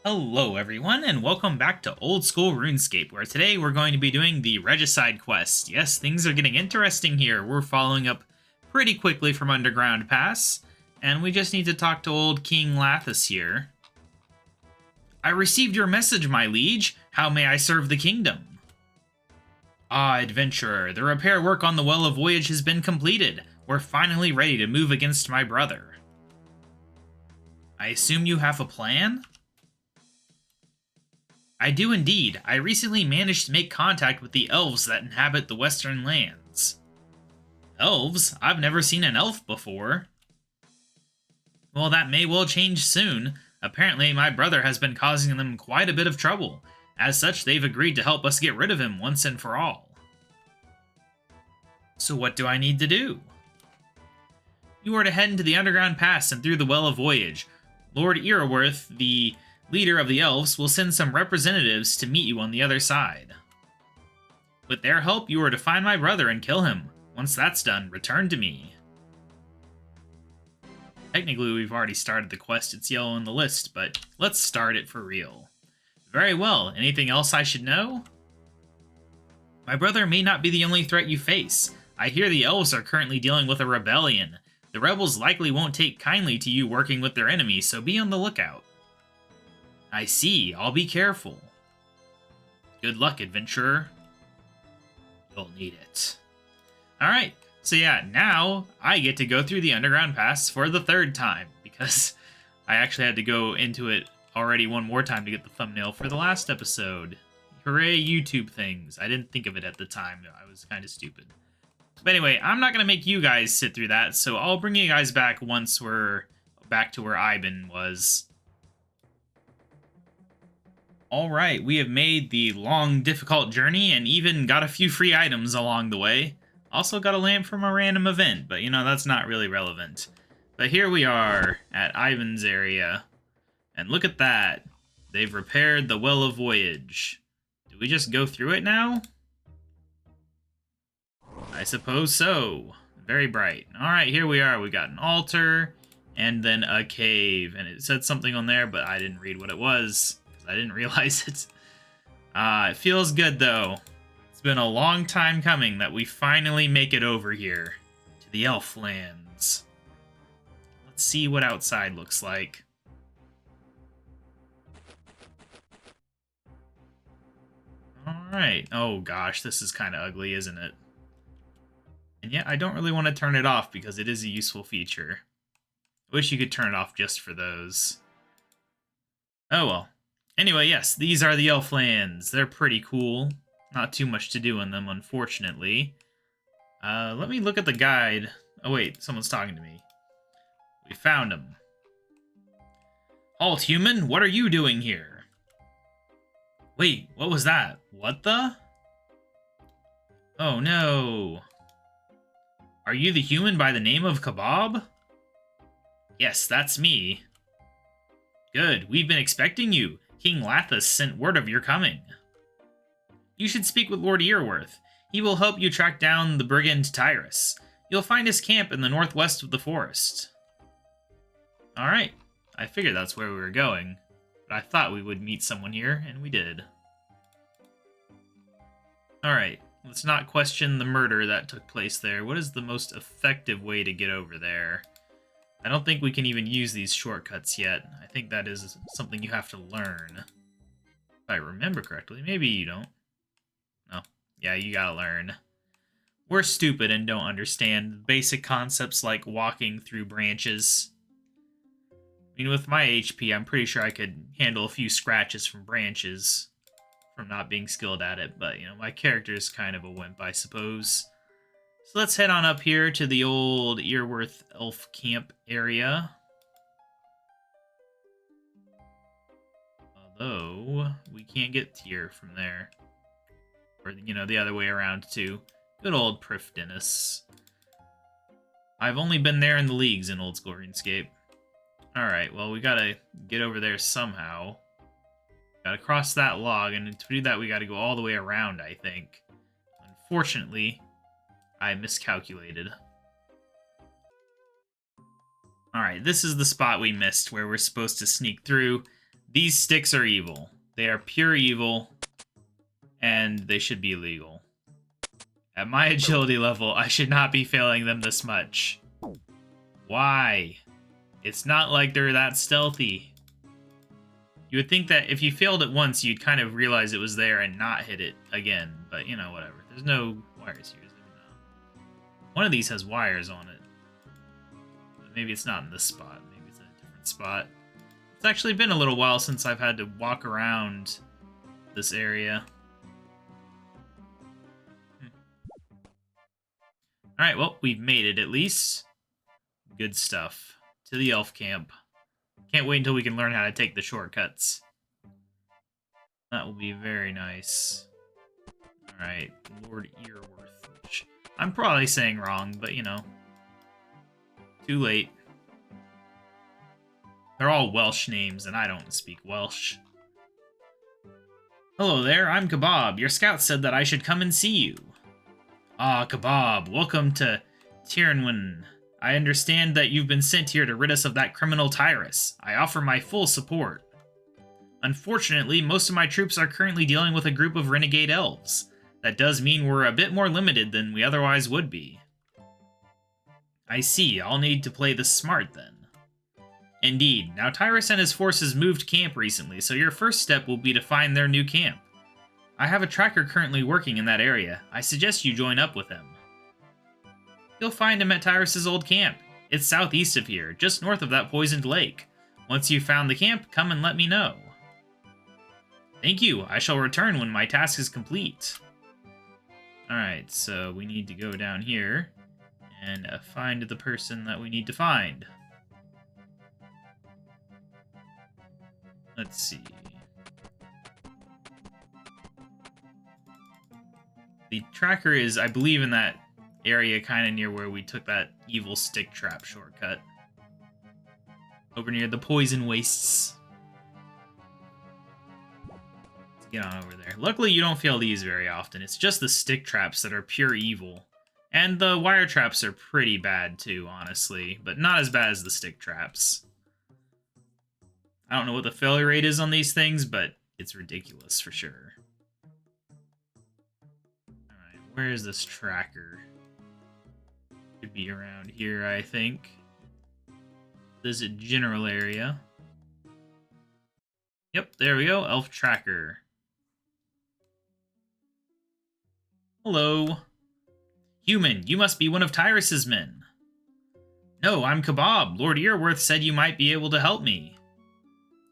Hello everyone, and welcome back to Old School RuneScape, where today we're going to be doing the Regicide quest. Yes, things are getting interesting here. We're following up pretty quickly from Underground Pass, and we just need to talk to old King Lathis here. I received your message, my liege. How may I serve the kingdom? Ah, adventurer, the repair work on the Well of Voyage has been completed. We're finally ready to move against my brother. I assume you have a plan? I do indeed. I recently managed to make contact with the elves that inhabit the Western Lands. Elves? I've never seen an elf before. Well, that may well change soon. Apparently, my brother has been causing them quite a bit of trouble. As such, they've agreed to help us get rid of him once and for all. So what do I need to do? You are to head into the Underground Pass and through the Well of Voyage. Lord Earworth, the leader of the elves, will send some representatives to meet you on the other side. With their help, you are to find my brother and kill him. Once that's done, return to me. Technically, we've already started the quest. It's yellow on the list, but let's start it for real. Very well. Anything else I should know? My brother may not be the only threat you face. I hear the elves are currently dealing with a rebellion. The rebels likely won't take kindly to you working with their enemies, so be on the lookout. I see. I'll be careful. Good luck, adventurer. You'll need it. Alright, so yeah, now I get to go through the Underground Pass for the third time, because I actually had to go into it already one more time to get the thumbnail for the last episode. Hooray, YouTube things. I didn't think of it at the time. I was kind of stupid. But anyway, I'm not going to make you guys sit through that, so I'll bring you guys back once we're back to where Ivan was. Alright, we have made the long, difficult journey and even got a few free items along the way. Also got a lamp from a random event, but you know, that's not really relevant. But here we are at Ivan's area. And look at that. They've repaired the Well of Voyage. Do we just go through it now? I suppose so. Very bright. Alright, here we are. We got an altar and then a cave. And it said something on there, but I didn't read what it was. I didn't realize it. It feels good, though. It's been a long time coming that we finally make it over here to the Elf Lands. Let's see what outside looks like. Alright. Oh, gosh, this is kind of ugly, isn't it? And yet, I don't really want to turn it off because it is a useful feature. I wish you could turn it off just for those. Oh, well. Anyway, yes, these are the Elf Lands. They're pretty cool. Not too much to do in them, unfortunately. Let me look at the guide. Oh, wait, someone's talking to me. We found him. Halt, human! What are you doing here? Wait, what was that? What the? Oh, no. Are you the human by the name of KaBob? Yes, that's me. Good, we've been expecting you. King Lathis sent word of your coming. You should speak with Lord Earworth. He will help you track down the brigand Tyrus. You'll find his camp in the northwest of the forest. Alright, I figured that's where we were going, but I thought we would meet someone here, and we did. Alright, let's not question the murder that took place there. What is the most effective way to get over there? I don't think we can even use these shortcuts yet. I think that is something you have to learn. If I remember correctly. Maybe you don't. No. Yeah, you gotta learn. We're stupid and don't understand basic concepts like walking through branches. I mean, with my HP, I'm pretty sure I could handle a few scratches from branches from not being skilled at it, but, you know, my character is kind of a wimp, I suppose. So let's head on up here to the old Earworth Elf Camp area. Although, we can't get here from there. Or, you know, the other way around, too. Good old Prif Dennis. I've only been there in the leagues in Old School RuneScape. Alright, well, we gotta get over there somehow. Gotta cross that log, and to do that, we gotta go all the way around, I think. Unfortunately, I miscalculated. Alright, this is the spot we missed where we're supposed to sneak through. These sticks are evil. They are pure evil, and they should be illegal. At my agility level, I should not be failing them this much. Why? It's not like they're that stealthy. You would think that if you failed it once, you'd kind of realize it was there and not hit it again. But, you know, whatever. There's no wires here. One of these has wires on it. But maybe it's not in this spot. Maybe it's in a different spot. It's actually been a little while since I've had to walk around this area. Alright, well, we've made it at least. Good stuff. To the elf camp. Can't wait until we can learn how to take the shortcuts. That will be very nice. Alright, Lord Earworth, which I'm probably saying wrong, but you know. Too late. They're all Welsh names, and I don't speak Welsh. Hello there, I'm KaBob. Your scout said that I should come and see you. Ah, KaBob, welcome to Tirnwyn. I understand that you've been sent here to rid us of that criminal Tyrus. I offer my full support. Unfortunately, most of my troops are currently dealing with a group of renegade elves. That does mean we're a bit more limited than we otherwise would be. I see, I'll need to play this smart then. Indeed, now Tyrus and his forces moved camp recently, so your first step will be to find their new camp. I have a tracker currently working in that area. I suggest you join up with him. You'll find him at Tyrus's old camp. It's southeast of here, just north of that poisoned lake. Once you've found the camp, come and let me know. Thank you. I shall return when my task is complete. Alright, so we need to go down here and find the person that we need to find. Let's see. The tracker is, I believe, in that area kind of near where we took that evil stick trap shortcut. Over near the poison wastes. Let's get on over there. Luckily, you don't fail these very often. It's just the stick traps that are pure evil. And the wire traps are pretty bad too, honestly. But not as bad as the stick traps. I don't know what the failure rate is on these things, but it's ridiculous for sure. Alright, where is this tracker? Could be around here, I think. This is a general area. Yep, there we go. Elf tracker. Hello. Human, you must be one of Tyrus's men. No, I'm KaBob. Lord Earworth said you might be able to help me.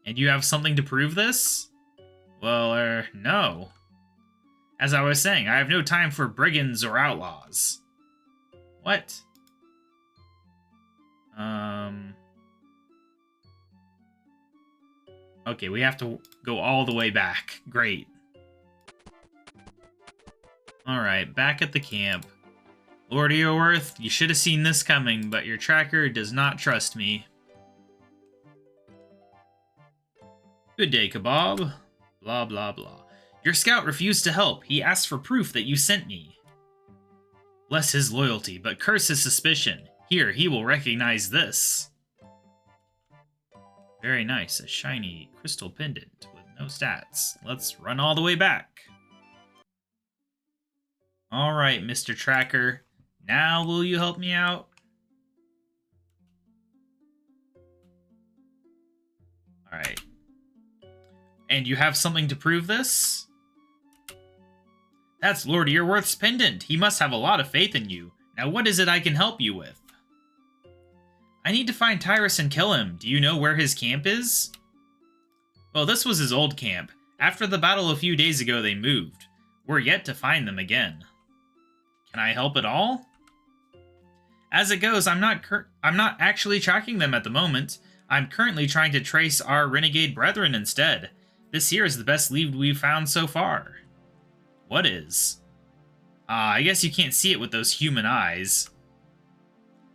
And you have something to prove this? Well, no. As I was saying, I have no time for brigands or outlaws. What? Okay, we have to go all the way back. Great. Alright, back at the camp. Lord Earworth, you should have seen this coming, but your tracker does not trust me. Good day, KaBob. Blah, blah, blah. Your scout refused to help. He asked for proof that you sent me. Bless his loyalty, but curse his suspicion. Here, he will recognize this. Very nice, a shiny crystal pendant with no stats. Let's run all the way back. Alright, Mr. Tracker. Now will you help me out? Alright. And you have something to prove this? That's Lord Earworth's pendant. He must have a lot of faith in you. Now what is it I can help you with? I need to find Tyrus and kill him. Do you know where his camp is? Well, this was his old camp. After the battle a few days ago, they moved. We're yet to find them again. Can I help at all? As it goes, I'm not actually tracking them at the moment. I'm currently trying to trace our renegade brethren instead. This here is the best lead we've found so far. What is? I guess you can't see it with those human eyes.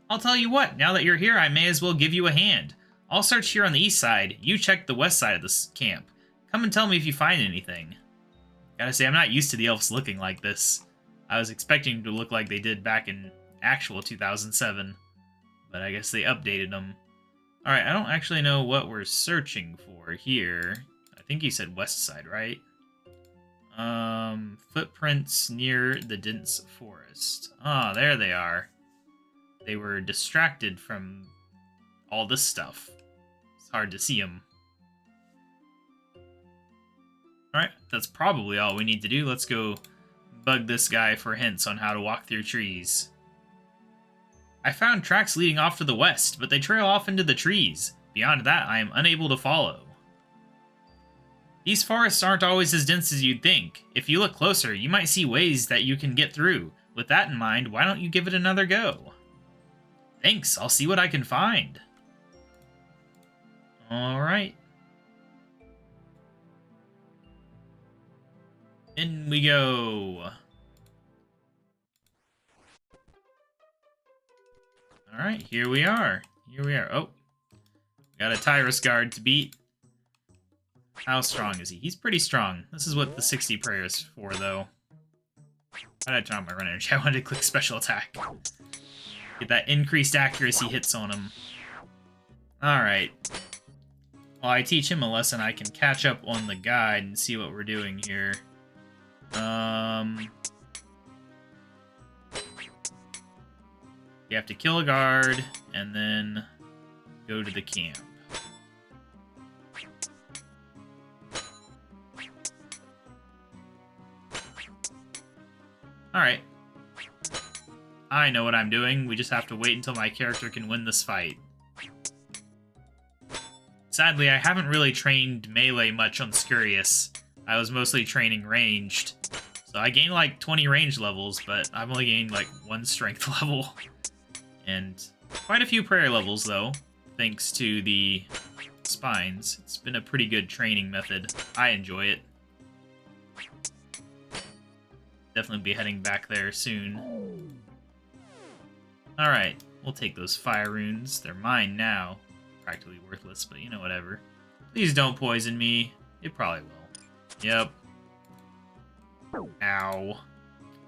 I'll tell you what, now that you're here, I may as well give you a hand. I'll search here on the east side, you check the west side of this camp. Come and tell me if you find anything. Gotta say, I'm not used to the elves looking like this. I was expecting to look like they did back in actual 2007, but I guess they updated them. Alright, I don't actually know what we're searching for here. I think he said west side, right? Footprints near the dense forest. Ah, there they are. They were distracted from all this stuff. It's hard to see them. Alright, that's probably all we need to do. Let's go bug this guy for hints on how to walk through trees. I found tracks leading off to the west, but they trail off into the trees. Beyond that, I am unable to follow. These forests aren't always as dense as you'd think. If you look closer, you might see ways that you can get through. With that in mind, why don't you give it another go? Thanks, I'll see what I can find. Alright. In we go. Alright, here we are. Here we are. Oh. Got a Tyrus guard to beat. How strong is he? He's pretty strong. This is what the 60 prayer is for, though. Why did I turn on my run energy? I wanted to click special attack. Get that increased accuracy hits on him. Alright. While I teach him a lesson, I can catch up on the guide and see what we're doing here. You have to kill a guard, and then go to the camp. Alright. I know what I'm doing. We just have to wait until my character can win this fight. Sadly, I haven't really trained melee much on Scurious. I was mostly training ranged. So I gained like 20 range levels, but I've only gained like 1 strength level. And quite a few prayer levels, though, thanks to the spines. It's been a pretty good training method. I enjoy it. Definitely be heading back there soon. Alright, we'll take those fire runes. They're mine now. Practically worthless, but you know, whatever. Please don't poison me. It probably will. Yep. Ow.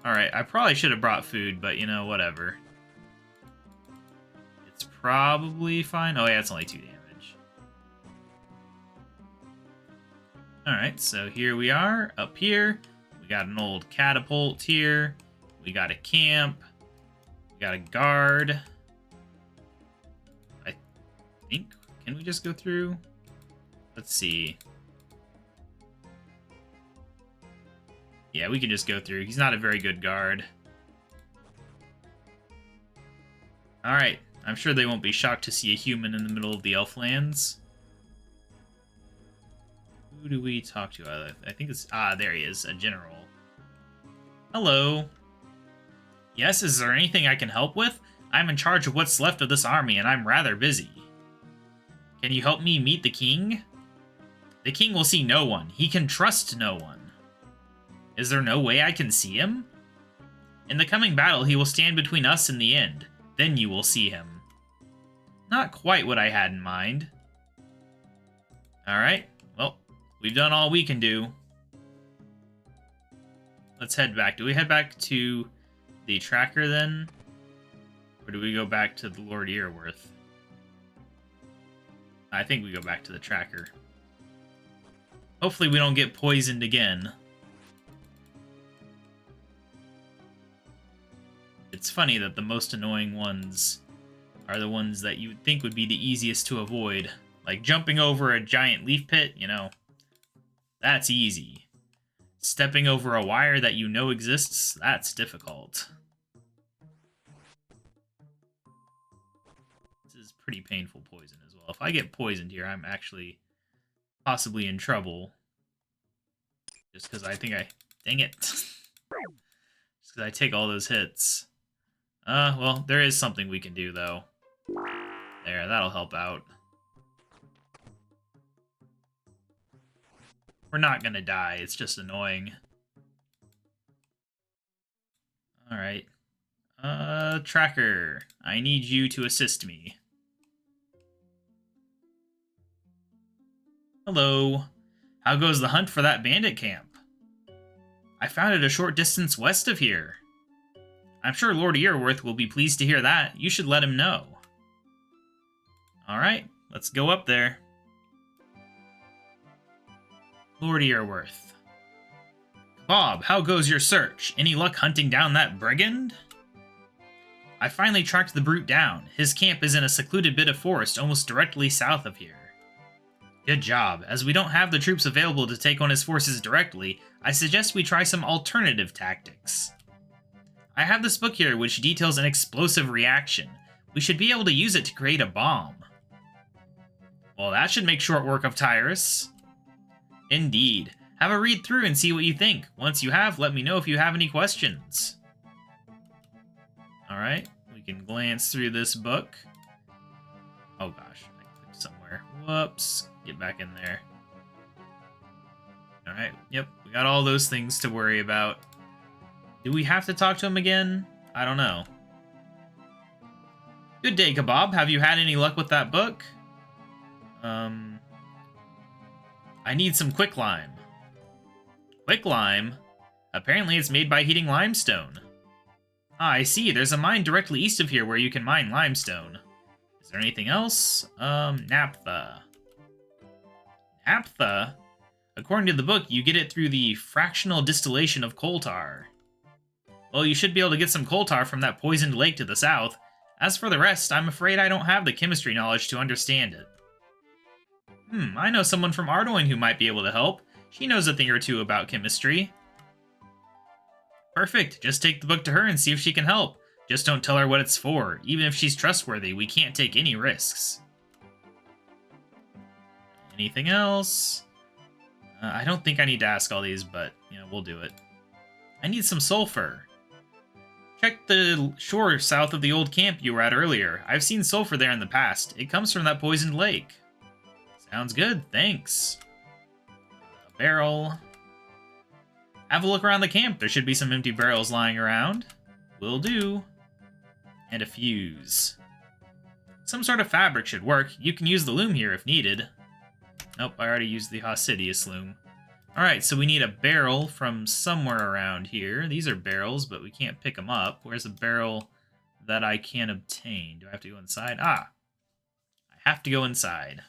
Alright, I probably should have brought food, but you know, whatever. It's probably fine. Oh yeah, it's only 2 damage. Alright, so here we are, up here. We got an old catapult here. We got a camp. We got a guard. I think, can we just go through? Let's see. Yeah, we can just go through. He's not a very good guard. Alright, I'm sure they won't be shocked to see a human in the middle of the Elflands. Who do we talk to? I think it's... Ah, there he is, a general. Hello. Yes, is there anything I can help with? I'm in charge of what's left of this army, and I'm rather busy. Can you help me meet the king? The king will see no one. He can trust no one. Is there no way I can see him? In the coming battle, he will stand between us and the end. Then you will see him. Not quite what I had in mind. Alright, well, we've done all we can do. Let's head back. Do we head back to the tracker then? Or do we go back to the Lord Earworth? I think we go back to the tracker. Hopefully we don't get poisoned again. It's funny that the most annoying ones are the ones that you would think would be the easiest to avoid. Like jumping over a giant leaf pit, you know, that's easy. Stepping over a wire that you know exists, that's difficult. This is pretty painful poison as well. If I get poisoned here, I'm actually possibly in trouble. Just because I think I... Dang it. Just because I take all those hits. Well, there is something we can do, though. There, that'll help out. We're not gonna die, it's just annoying. Alright. Tracker. I need you to assist me. Hello. How goes the hunt for that bandit camp? I found it a short distance west of here. I'm sure Lord Earworth will be pleased to hear that. You should let him know. Alright, Let's go up there. Lord Earworth. Bob, how goes your search? Any luck hunting down that brigand? I finally tracked the brute down. His camp is in a secluded bit of forest almost directly south of here. Good job. As we don't have the troops available to take on his forces directly, I suggest we try some alternative tactics. I have this book here which details an explosive reaction. We should be able to use it to create a bomb. Well, that should make short work of Tyrus. Indeed. Have a read through and see what you think. Once you have, let me know if you have any questions. Alright, we can glance through this book. Oh gosh, I clicked somewhere. Whoops. Get back in there. Alright, yep, we got all those things to worry about. Do we have to talk to him again? I don't know. Good day, KaBob. Have you had any luck with that book? I need some quicklime. Quicklime? Apparently it's made by heating limestone. Ah, I see. There's a mine directly east of here where you can mine limestone. Is there anything else? Naphtha. Naphtha? According to the book, you get it through the fractional distillation of coal tar. Well, you should be able to get some coal tar from that poisoned lake to the south. As for the rest, I'm afraid I don't have the chemistry knowledge to understand it. I know someone from Ardoin who might be able to help. She knows a thing or two about chemistry. Perfect. Just take the book to her and see if she can help. Just don't tell her what it's for. Even if she's trustworthy, we can't take any risks. Anything else? I don't think I need to ask all these, but, we'll do it. I need some sulfur. Check the shore south of the old camp you were at earlier. I've seen sulfur there in the past. It comes from that poisoned lake. Sounds good, thanks. A barrel. Have a look around the camp. There should be some empty barrels lying around. Will do. And a fuse. Some sort of fabric should work. You can use the loom here if needed. Nope, I already used the Hosidius loom. Alright, so we need a barrel from somewhere around here. These are barrels, but we can't pick them up. Where's a barrel that I can obtain? Do I have to go inside? Ah! I have to go inside.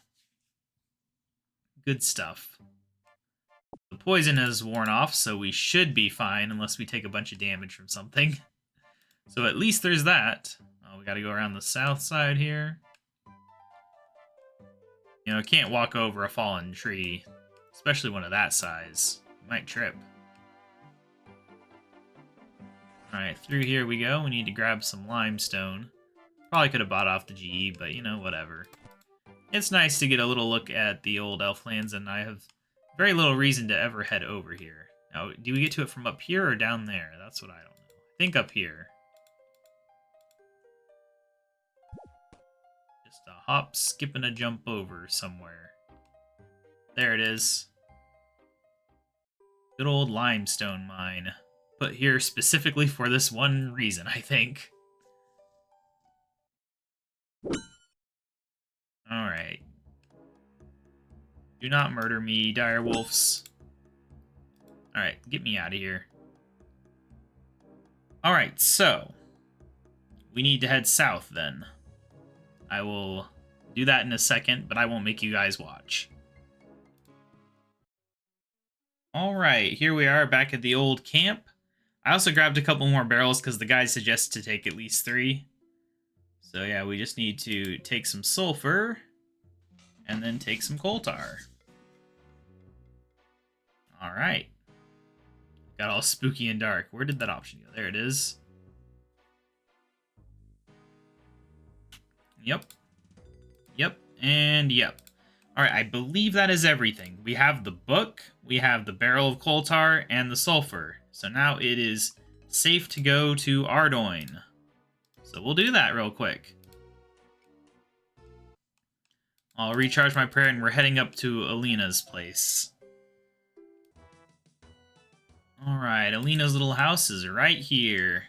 Good stuff. The poison has worn off, so we should be fine unless we take a bunch of damage from something. So at least there's that. Oh, we gotta go around the south side here. Can't walk over a fallen tree, especially one of that size. You might trip. Alright, through here we go. We need to grab some limestone. Probably could have bought off the GE, but whatever. It's nice to get a little look at the old Elflands, and I have very little reason to ever head over here. Now, do we get to it from up here or down there? That's what I don't know. I think up here. Just a hop, skip, and a jump over somewhere. There it is. Good old limestone mine. Put here specifically for this one reason, I think. Alright. Do not murder me, direwolves. Alright, get me out of here. Alright, so we need to head south then. I will do that in a second, but I won't make you guys watch. Alright, here we are back at the old camp. I also grabbed a couple more barrels because the guide suggests to take at least 3. So yeah, we just need to take some sulfur and then take some coal tar. Alright. Got all spooky and dark. Where did that option go? There it is. Yep. Yep. And yep. Alright, I believe that is everything. We have the book, we have the barrel of coal tar, and the sulfur. So now it is safe to go to Ardoin. So we'll do that real quick. I'll recharge my prayer and we're heading up to Alina's place. Alright, Alina's little house is right here.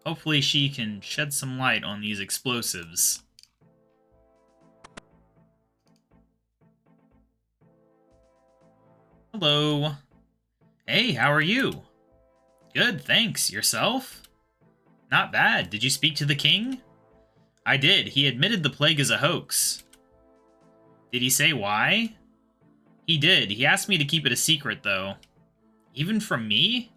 Hopefully she can shed some light on these explosives. Hello. Hey, how are you? Good, thanks. Yourself? Not bad. Did you speak to the king? I did. He admitted the plague is a hoax. Did he say why? He did. He asked me to keep it a secret, though. Even from me?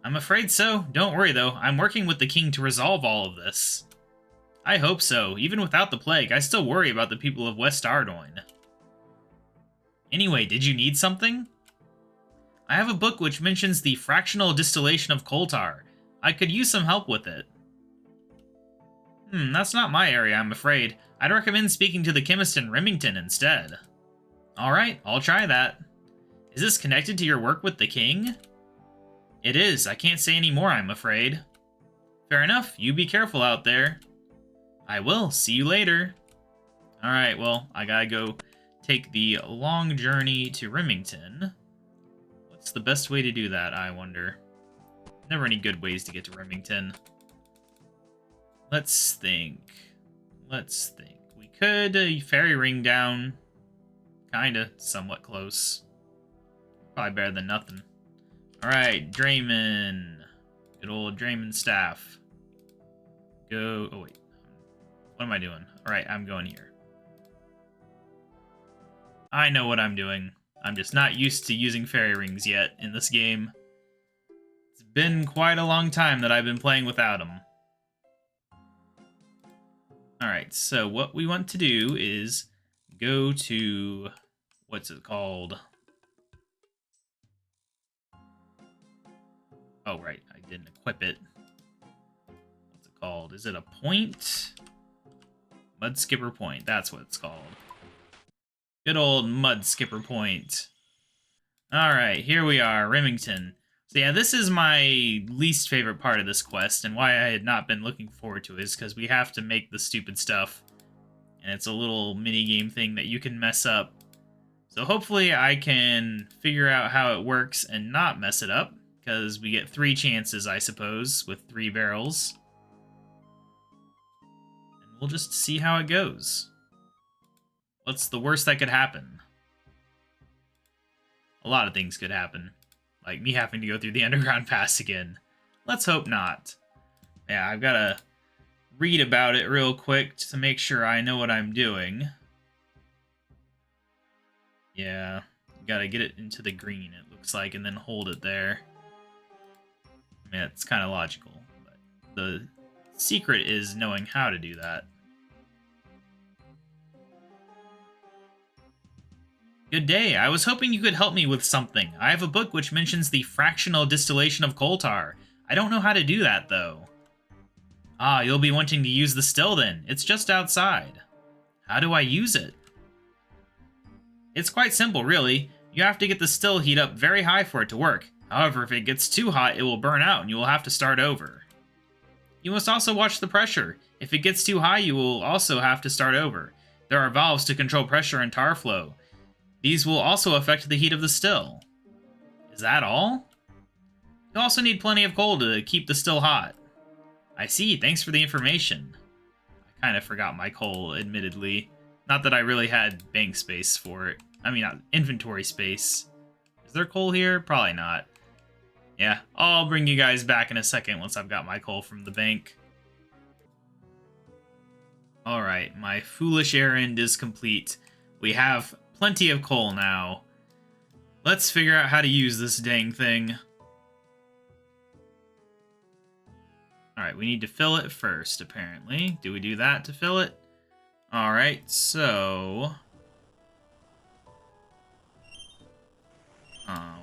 I'm afraid so. Don't worry, though. I'm working with the king to resolve all of this. I hope so. Even without the plague, I still worry about the people of West Ardoin. Anyway, did you need something? I have a book which mentions the fractional distillation of coal tar. I could use some help with it. That's not my area, I'm afraid. I'd recommend speaking to the chemist in Remington instead. Alright, I'll try that. Is this connected to your work with the king? It is. I can't say any more, I'm afraid. Fair enough. You be careful out there. I will. See you later. Alright, well, I gotta go take the long journey to Remington. What's the best way to do that, I wonder? Never any good ways to get to Remington. Let's think. We could fairy ring down. Kinda, somewhat close. Probably better than nothing. Alright, Draymond. Good old Draymond staff. Go. Oh, wait. What am I doing? Alright, I'm going here. I know what I'm doing. I'm just not used to using fairy rings yet in this game. It's been quite a long time that I've been playing without them. Alright, so what we want to do is go to... what's it called? Oh, right. I didn't equip it. What's it called? Is it a point? Mud Skipper Point. That's what it's called. Good old Mud Skipper Point. Alright, here we are, Remington. So yeah, this is my least favorite part of this quest, and why I had not been looking forward to it is because we have to make the stupid stuff. And it's a little mini-game thing that you can mess up. So hopefully I can figure out how it works and not mess it up. Because we get 3 chances, I suppose, with 3 barrels. And we'll just see how it goes. What's the worst that could happen? A lot of things could happen. Like me having to go through the underground pass again. Let's hope not. Yeah, I've got to read about it real quick to make sure I know what I'm doing. Yeah, got to get it into the green, it looks like, and then hold it there. I mean, it's kind of logical, but the secret is knowing how to do that. Good day. I was hoping you could help me with something. I have a book which mentions the fractional distillation of coal tar. I don't know how to do that, though. Ah, you'll be wanting to use the still then. It's just outside. How do I use it? It's quite simple, really. You have to get the still heat up very high for it to work. However, if it gets too hot, it will burn out and you will have to start over. You must also watch the pressure. If it gets too high, you will also have to start over. There are valves to control pressure and tar flow. These will also affect the heat of the still. Is that all? You also need plenty of coal to keep the still hot. I see, thanks for the information. I kind of forgot my coal, admittedly. Not that I really had bank space for it. I mean, inventory space. Is there coal here? Probably not. Yeah, I'll bring you guys back in a second once I've got my coal from the bank. Alright, my foolish errand is complete. We have plenty of coal now. Let's figure out how to use this dang thing. Alright, we need to fill it first, apparently. Do we do that to fill it? Alright, so...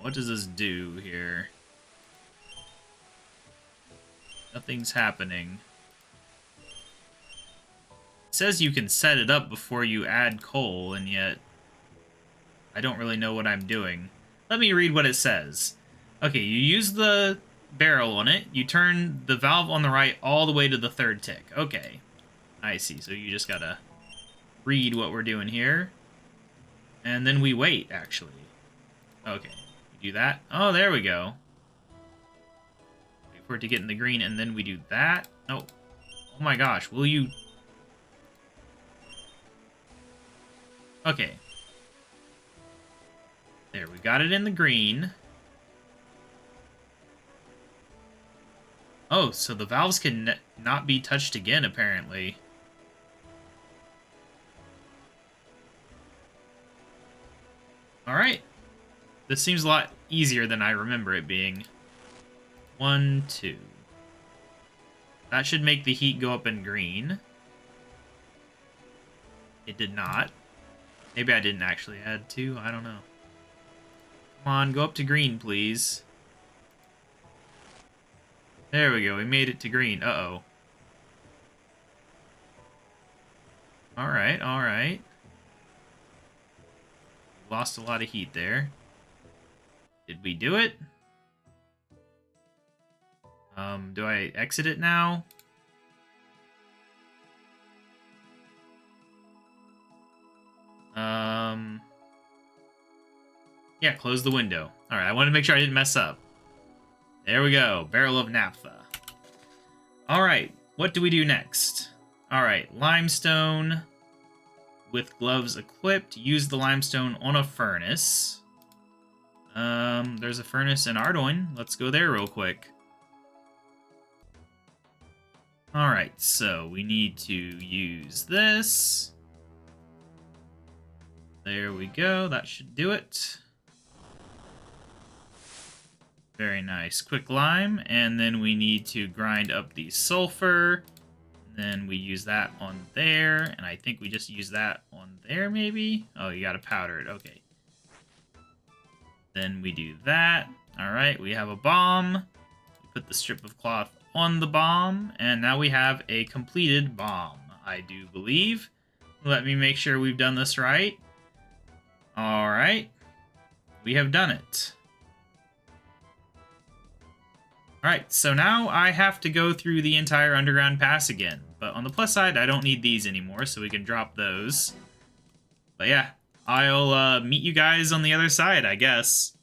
what does this do here? Nothing's happening. It says you can set it up before you add coal, and yet I don't really know what I'm doing. Let me read what it says. Okay, you use the barrel on it, you turn the valve on the right all the way to the 3rd tick. Okay, I see. So you just gotta read what we're doing here. And then we wait, actually. Okay, we do that. Oh, there we go. Wait for it to get in the green, and then we do that. Oh, oh my gosh, will you... Okay. There, we got it in the green. Oh, so the valves can not be touched again, apparently. This seems a lot easier than I remember it being. 1, 2. That should make the heat go up in green. It did not. Maybe I didn't actually add 2. I don't know. Come on, go up to green, please. There we go. We made it to green. Uh-oh. Alright, alright. Lost a lot of heat there. Did we do it? Do I exit it now? Yeah, close the window. Alright, I wanted to make sure I didn't mess up. There we go. Barrel of naphtha. Alright, what do we do next? Alright, limestone with gloves equipped. Use the limestone on a furnace. There's a furnace in Ardoin. Let's go there real quick. Alright, so we need to use this. There we go. That should do it. Very nice. Quick lime, and then we need to grind up the sulfur. Then we use that on there, and I think we just use that on there, maybe? Oh, you gotta powder it. Okay. Then we do that. Alright, we have a bomb. We put the strip of cloth on the bomb, and now we have a completed bomb, I do believe. Let me make sure we've done this right. Alright. We have done it. Alright, so now I have to go through the entire underground pass again. But on the plus side, I don't need these anymore, so we can drop those. But yeah, I'll meet you guys on the other side, I guess.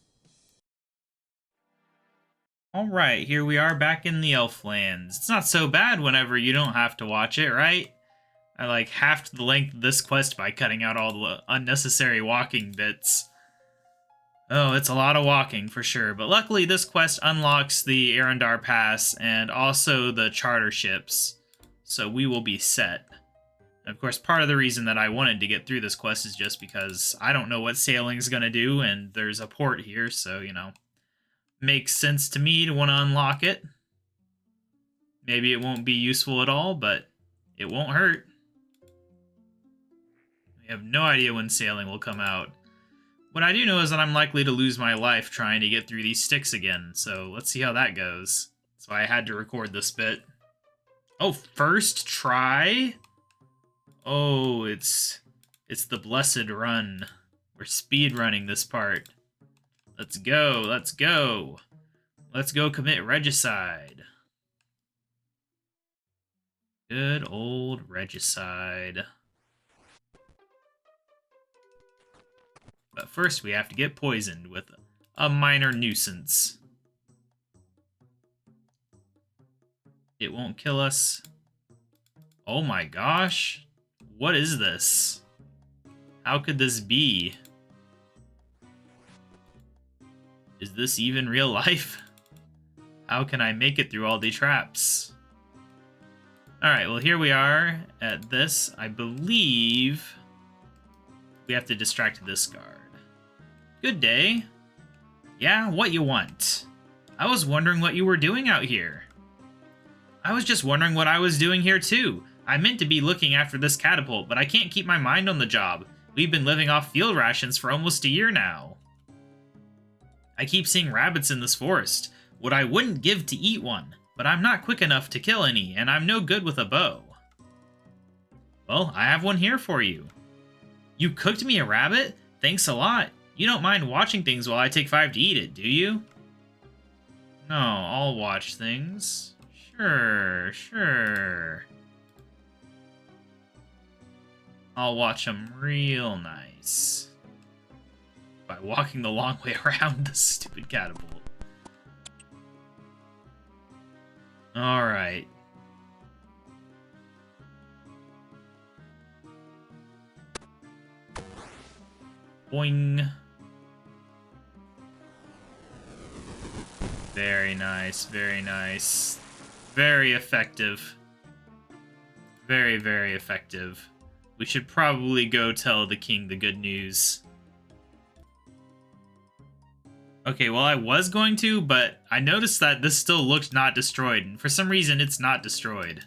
Alright, here we are back in the Elflands. It's not so bad whenever you don't have to watch it, right? I like halved the length of this quest by cutting out all the unnecessary walking bits. Oh, it's a lot of walking for sure, but luckily this quest unlocks the Arendar Pass and also the charter ships, so we will be set. And of course, part of the reason that I wanted to get through this quest is just because I don't know what sailing's gonna do, and there's a port here, so, you know, makes sense to me to want to unlock it. Maybe it won't be useful at all, but it won't hurt. We have no idea when sailing will come out. What I do know is that I'm likely to lose my life trying to get through these sticks again, so let's see how that goes. So I had to record this bit. Oh, first try? Oh, it's the blessed run. We're speed running this part. Let's go, let's go. Let's go commit regicide. Good old regicide. But first we have to get poisoned with a minor nuisance. It won't kill us. Oh my gosh. What is this? How could this be? Is this even real life? How can I make it through all the traps? Alright, well here we are at this. I believe we have to distract this guard. Good day. Yeah, what you want? I was wondering what you were doing out here. I was just wondering what I was doing here too. I meant to be looking after this catapult, but I can't keep my mind on the job. We've been living off field rations for almost a year now. I keep seeing rabbits in this forest. What I wouldn't give to eat one, but I'm not quick enough to kill any, and I'm no good with a bow. Well, I have one here for you. You cooked me a rabbit? Thanks a lot. You don't mind watching things while I take 5 to eat it, do you? No, I'll watch things. Sure, sure. I'll watch them real nice. By walking the long way around this stupid catapult. Alright. Boing. Very nice, very nice. Very effective. Very, very effective. We should probably go tell the king the good news. Okay, well, I was going to, but I noticed that this still looked not destroyed, and for some reason, it's not destroyed.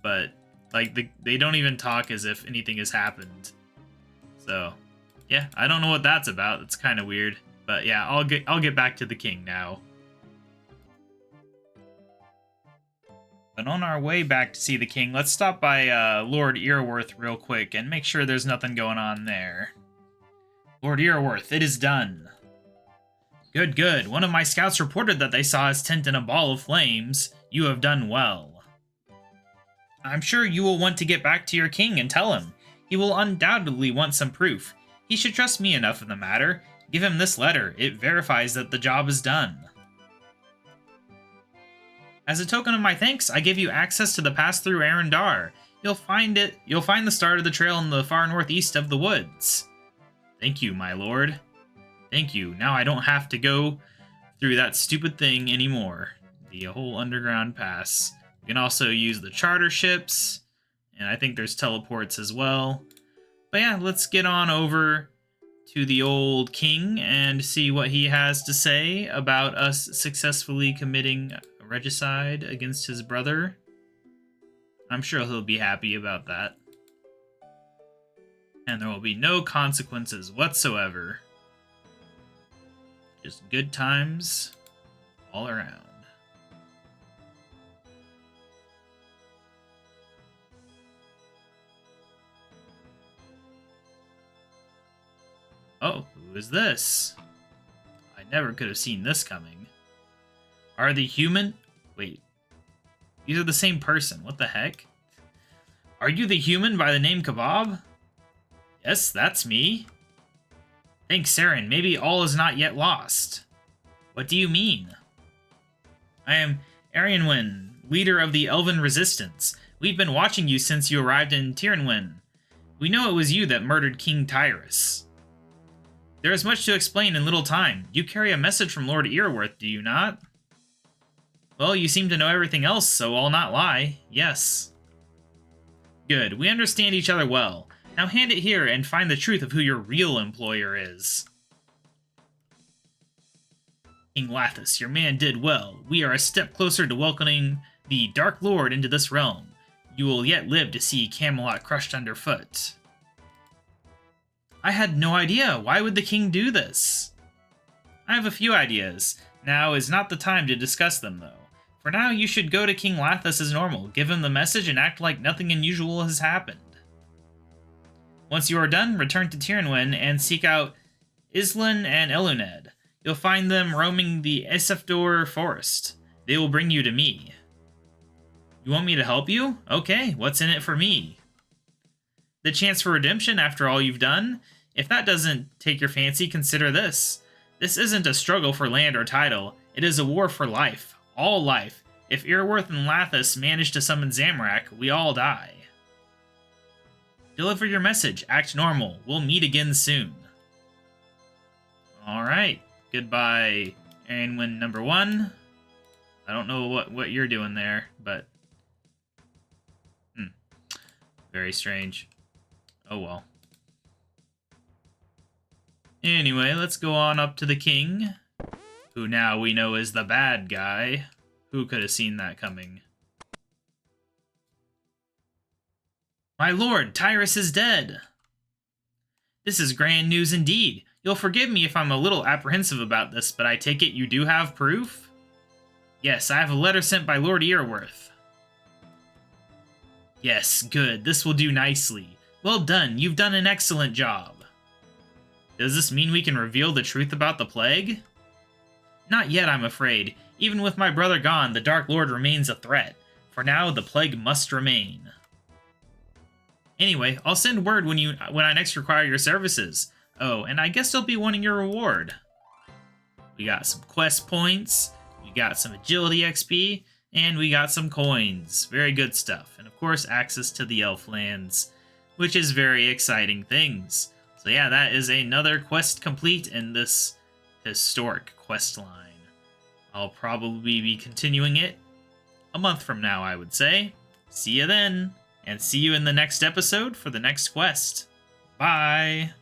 But, like, they don't even talk as if anything has happened. So, yeah, I don't know what that's about. It's kind of weird. But yeah, I'll get back to the king now. But on our way back to see the king, let's stop by Lord Earworth real quick and make sure there's nothing going on there. Lord Earworth, it is done. Good, good. One of my scouts reported that they saw his tent in a ball of flames. You have done well. I'm sure you will want to get back to your king and tell him. He will undoubtedly want some proof. He should trust me enough in the matter. Give him this letter. It verifies that the job is done. As a token of my thanks, I give you access to the pass through Arendar. You'll find the start of the trail in the far northeast of the woods. Thank you, my lord. Thank you. Now I don't have to go through that stupid thing anymore. The whole underground pass. You can also use the charter ships, and I think there's teleports as well. But yeah, let's get on over to the old king and see what he has to say about us successfully committing regicide against his brother. I'm sure he'll be happy about that. And there will be no consequences whatsoever. Just good times all around. Oh, who is this? I never could have seen this coming. Are the human... Wait. These are the same person. What the heck? Are you the human by the name KaBob? Yes, that's me. Thanks, Saren. Maybe all is not yet lost. What do you mean? I am Arianwyn, leader of the Elven Resistance. We've been watching you since you arrived in Tiernwyn. We know it was you that murdered King Tyrus. There is much to explain in little time. You carry a message from Lord Earworth, do you not? Well, you seem to know everything else, so I'll not lie. Yes. Good. We understand each other well. Now hand it here and find the truth of who your real employer is. King Lathis, your man did well. We are a step closer to welcoming the Dark Lord into this realm. You will yet live to see Camelot crushed underfoot. I had no idea. Why would the king do this? I have a few ideas. Now is not the time to discuss them, though. For now, you should go to King Lathis as normal, give him the message, and act like nothing unusual has happened. Once you are done, return to Tiernwyn and seek out Islin and Eluned. You'll find them roaming the Esefdor forest. They will bring you to me. You want me to help you? Okay, what's in it for me? The chance for redemption after all you've done? If that doesn't take your fancy, consider this. This isn't a struggle for land or title. It is a war for life. All life. If Earworth and Lathis manage to summon Zamorak, we all die. Deliver your message. Act normal. We'll meet again soon. Alright. Goodbye, Arianwyn number 1. I don't know what you're doing there, but... very strange. Oh well. Anyway, let's go on up to the king, who now we know is the bad guy. Who could have seen that coming? My lord, Tyrus is dead! This is grand news indeed. You'll forgive me if I'm a little apprehensive about this, but I take it you do have proof? Yes, I have a letter sent by Lord Earworth. Yes, good. This will do nicely. Well done. You've done an excellent job. Does this mean we can reveal the truth about the plague? Not yet, I'm afraid. Even with my brother gone, the Dark Lord remains a threat. For now, the plague must remain. Anyway, I'll send word when I next require your services. Oh, and I guess I'll be wanting your reward. We got some quest points, we got some agility XP, and we got some coins. Very good stuff. And of course, access to the elf lands, which is very exciting things. So yeah, that is another quest complete in this historic quest line. I'll probably be continuing it a month from now, I would say. See you then, and see you in the next episode for the next quest. Bye!